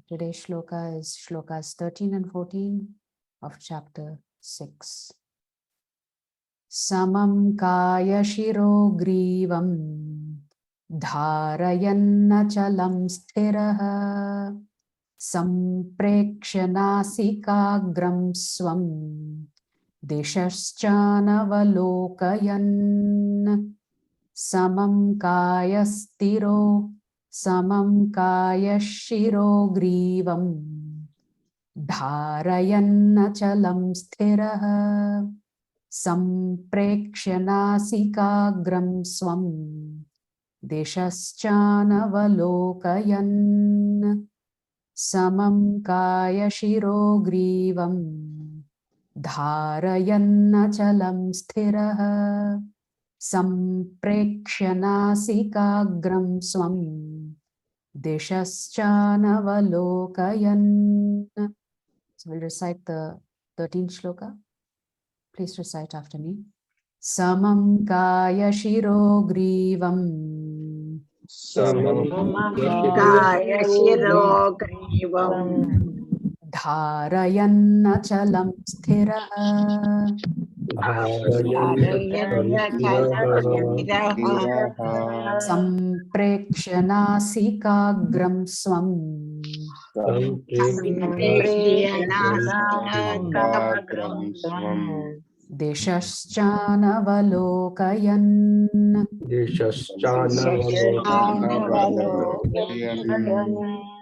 Today's shloka is shlokas 13 and 14 of chapter 6. Samam kaya shiro grivam dharayannachalam sthiraha samprekshya nasikagram swam dishaschanavalokayan samam kaya stiro samam kaya shiro grivam dharayannachalam sthiraha samprekshya nasikagram swam dishaschanavalokayan samam kaya shiro grivam dharayannachalam sthiraha samprekshya nasikagram swam dishaschanavalokayan. So we'll recite the 13th shloka. Please recite after me. Samam kaya shiro grivam Kaya shiro grivam dharayannachalam sthiraha samprekshya nasikagram swam dishaschanavalokayan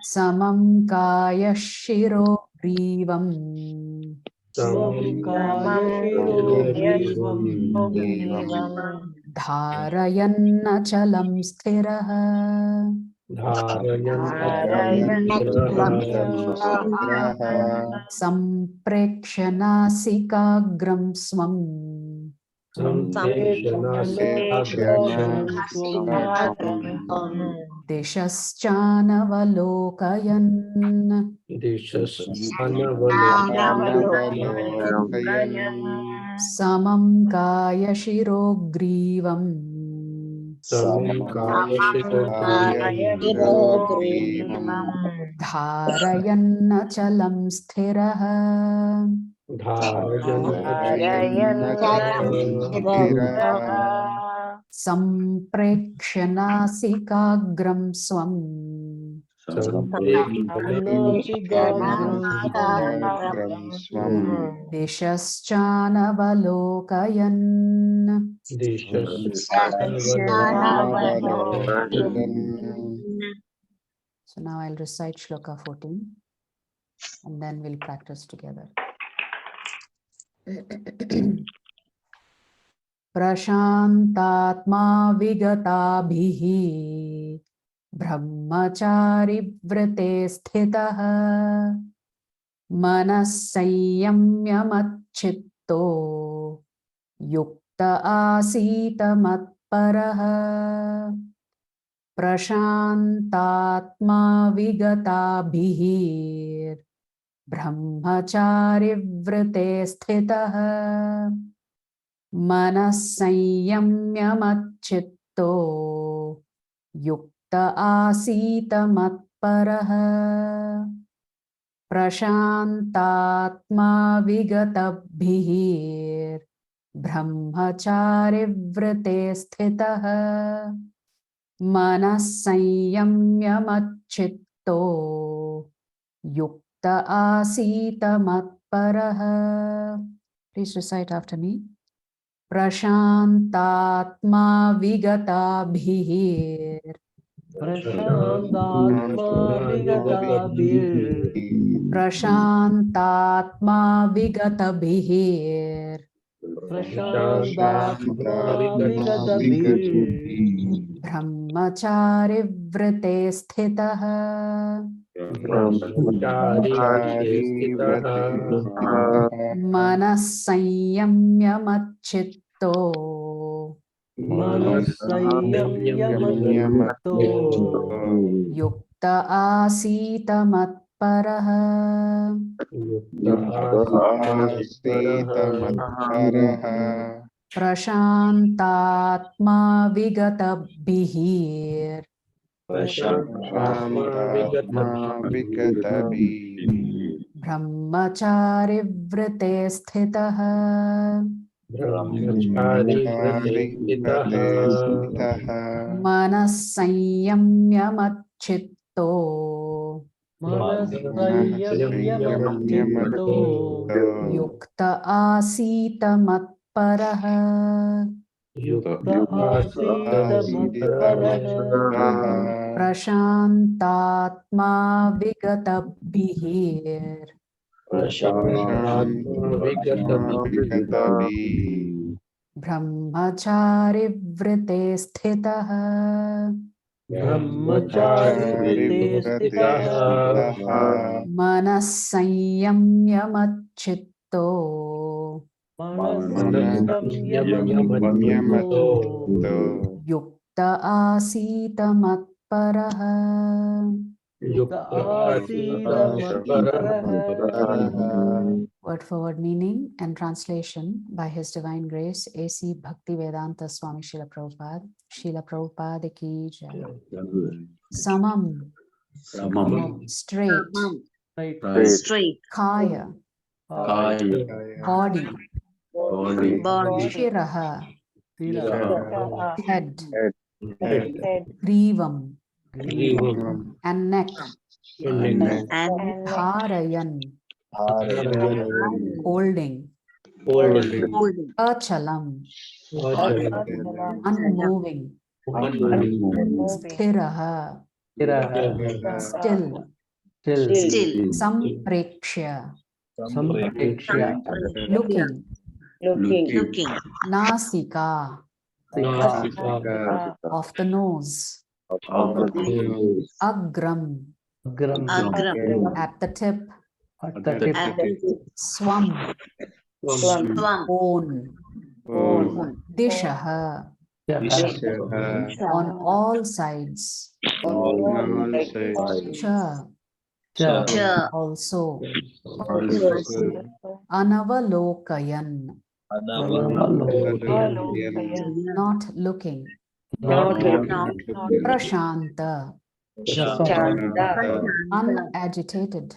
samam kaya shiro grivam dharayannachalam sthiraha samprekshya nasikagram swam dishaschanavalokayan samam kaya shiro grivam dharayannachalam sthiraha samprekshya nasikagram swam dishaschanavalokayan. So now I'll recite shloka 14 and then we'll practice together. Prashantatma vigatabhihi brahmachari vrate sthitaha manas sanyamyamachitto yukta asita matparaha prashantatma vigatabhihi brahmachari vrate sthitaha manas sanyamyamachitto yukta asita matparaha prashantatma vigatabhihi brahmachari vrate sthitaha manas sanyamyamachitto yukta asita matparaha. Please recite after me. Prashantatma vigatabhihi prashantatma vigatabhihi brahmachari vrate sthitaha manas sanyamyamachitto yukta asita matparaha prashantatma vigatabhihi Prashantatma Vigatabi. Brahmachari vrite sthitaha Brahmachari vrate sthitaha. manas sanyamya machitto Manasayamyamatito. yukta asita matparaha prashantatma vigatabhir Vigatabi. brahmachari vrite sthitaha Brahmachari vrate sthitaha. manas sanyamya machitto Manasayamyamatito. yukta asita matparaha. Word for word meaning and translation by His Divine Grace A.C. Bhaktivedanta Swami Srila Prabhupada. Srila Prabhupada ki jai. Samam, straight, Straight. kaya, body, Body. shiraha, head, Head. grivam, Grivam. and neck, And dharayan, holding, holding. achalam, unmoving, sthiraha, still, Still. samprekshya, looking, Looking. nasika, of the nose, agram, Agram. at the tip, At the swam, swamp. on, dishaha, on all sides, cha, also, anavalokayan, not looking, prashanta, unagitated,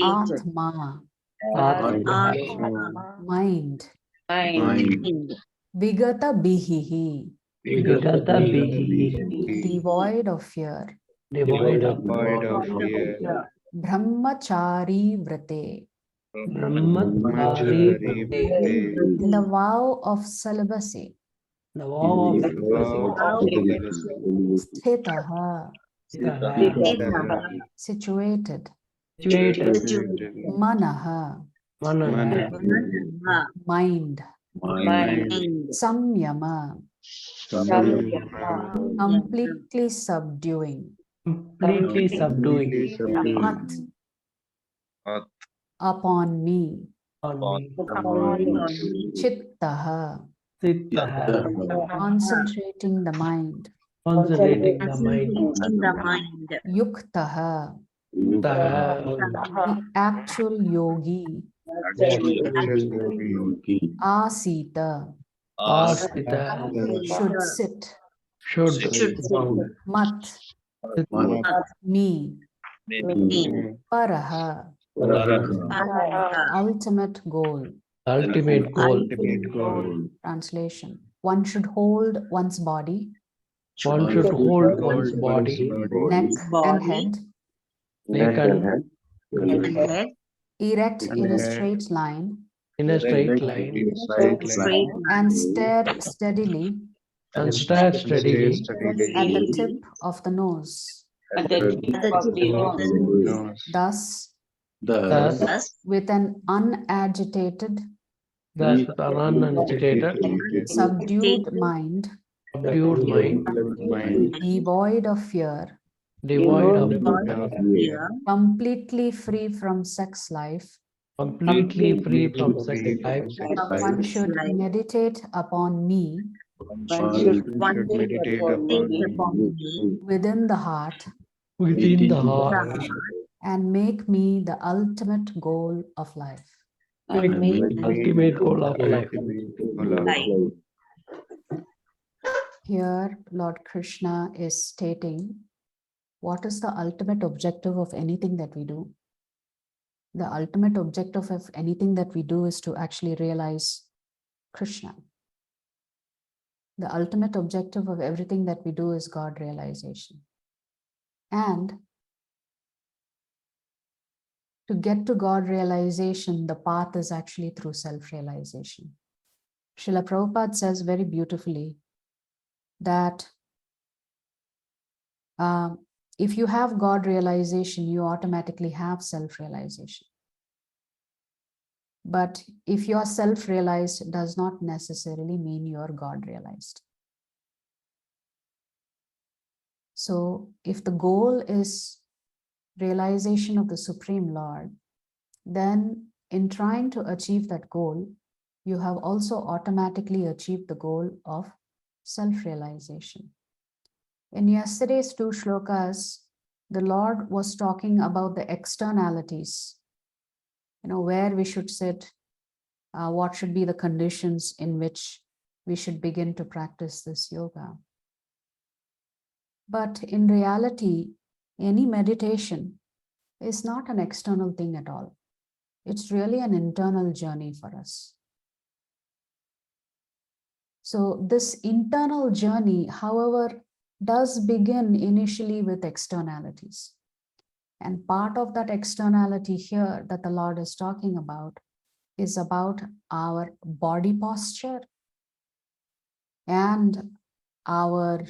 atma, mind, vigata bihihi, devoid of fear, brahmachari vrate, in the vow of celibacy, sthitaha, situated, manaha, mind, samyama, completely subduing, mat, upon me, chittaha, concentrating the mind, Concentrating the mind. yuktaha, the actual yogi, asita, should sit, mat, me, paraha, ultimate goal. Translation: one should hold one's body, neck and head, erect in a straight line, and stare steadily at the tip of the nose. Thus, with an unagitated, subdued mind, devoid of fear, completely free from sex life, one should meditate upon me within the heart and make me the ultimate goal of life. Here, Lord Krishna is stating what is the ultimate objective of anything that we do. The ultimate objective of anything that we do is to actually realize Krishna. The ultimate objective of everything that we do is God realization. And to get to God realization, the path is actually through self-realization. Srila Prabhupada says very beautifully that if you have God realization, you automatically have self-realization. But if you are self-realized, it does not necessarily mean you are God realized. So if the goal is realization of the Supreme Lord, then in trying to achieve that goal, you have also automatically achieved the goal of self-realization. In yesterday's 2 shlokas, the Lord was talking about the externalities, where we should sit, what should be the conditions in which we should begin to practice this yoga. But in reality, any meditation is not an external thing at all. It's really an internal journey for us. So this internal journey, however, does begin initially with externalities. And part of that externality here that the Lord is talking about is about our body posture and our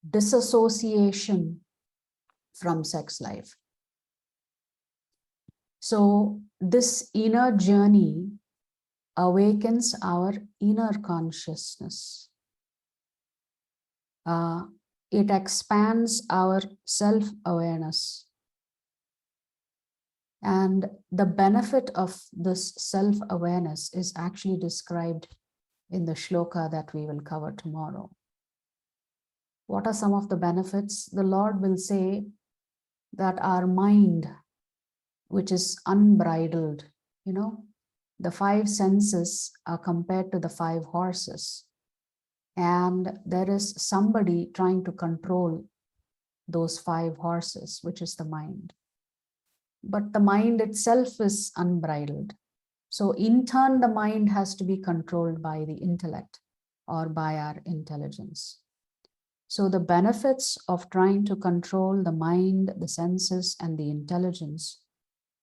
disassociation from sex life. So this inner journey awakens our inner consciousness. It expands our self-awareness. And the benefit of this self-awareness is actually described in the shloka that we will cover tomorrow. What are some of the benefits? The Lord will say that our mind, which is unbridled, the 5 senses are compared to the 5 horses. And there is somebody trying to control those 5 horses, which is the mind. But the mind itself is unbridled. So in turn, the mind has to be controlled by the intellect or by our intelligence. So the benefits of trying to control the mind, the senses, and the intelligence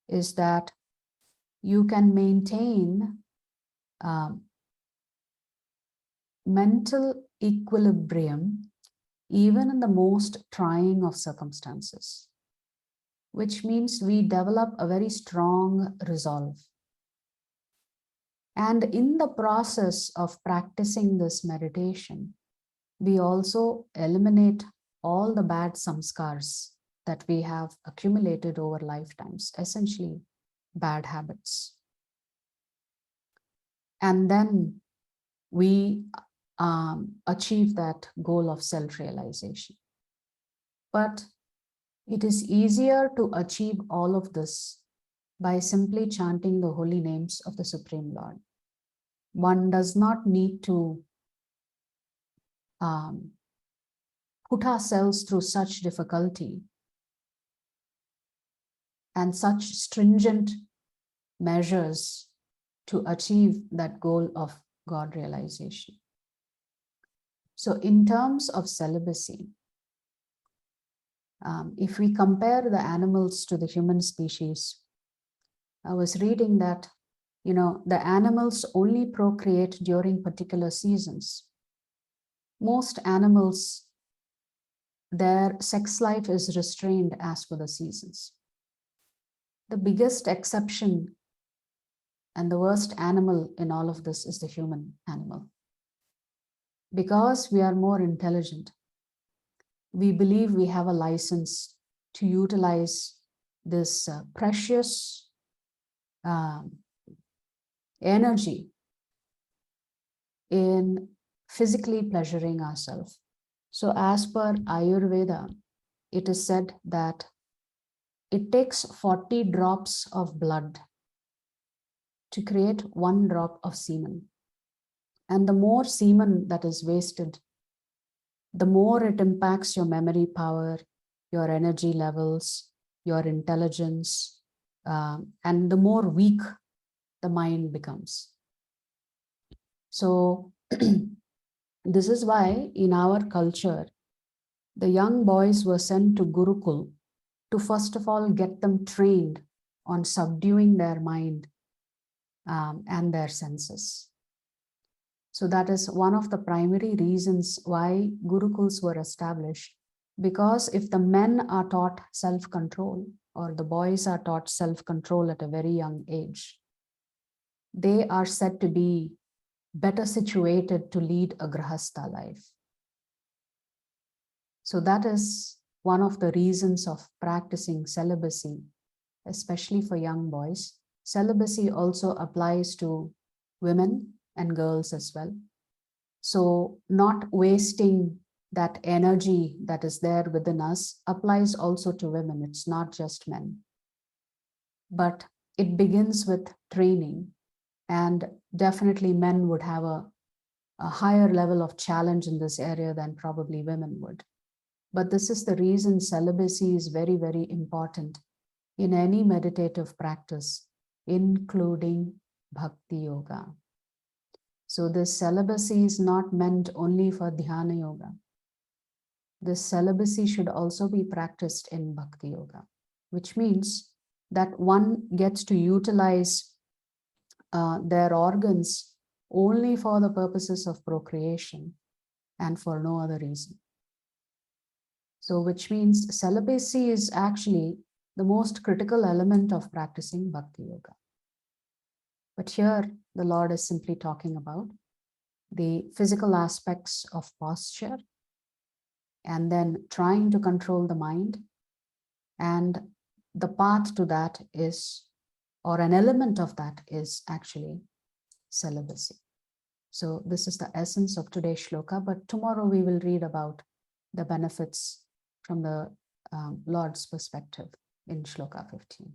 is that you can maintain mental equilibrium even in the most trying of circumstances, which means we develop a very strong resolve. And in the process of practicing this meditation, we also eliminate all the bad samskars that we have accumulated over lifetimes, essentially bad habits. And then we achieve that goal of self-realization. But it is easier to achieve all of this by simply chanting the holy names of the Supreme Lord. One does not need to put ourselves through such difficulty and such stringent measures to achieve that goal of God realization. So in terms of celibacy, if we compare the animals to the human species, I was reading that, the animals only procreate during particular seasons. Most animals, their sex life is restrained as per the seasons. The biggest exception and the worst animal in all of this is the human animal. Because we are more intelligent, we believe we have a license to utilize this precious energy in physically pleasuring ourselves. So as per Ayurveda, it is said that it takes 40 drops of blood to create 1 drop of semen. And the more semen that is wasted the more it impacts your memory power, your energy levels, your intelligence, and the more weak the mind becomes. So this is why in our culture, the young boys were sent to Gurukul to first of all get them trained on subduing their mind and their senses. So that is one of the primary reasons why Gurukuls were established. Because if the men are taught self-control, or the boys are taught self-control at a very young age, they are said to be better situated to lead a grahastha life. So that is one of the reasons of practicing celibacy, especially for young boys. Celibacy also applies to women and girls as well. So not wasting that energy that is there within us applies also to women. It's not just men. But it begins with training, and definitely men would have a higher level of challenge in this area than probably women would. But this is the reason celibacy is very, very important in any meditative practice, including bhakti yoga. So this celibacy is not meant only for dhyana yoga. This celibacy should also be practiced in bhakti yoga, which means that one gets to utilize their organs only for the purposes of procreation and for no other reason. So which means celibacy is actually the most critical element of practicing bhakti yoga. But here the Lord is simply talking about the physical aspects of posture and then trying to control the mind. And the path to that is, or an element of that is actually celibacy. So this is the essence of today's shloka, but tomorrow we will read about the benefits from the Lord's perspective in shloka 15.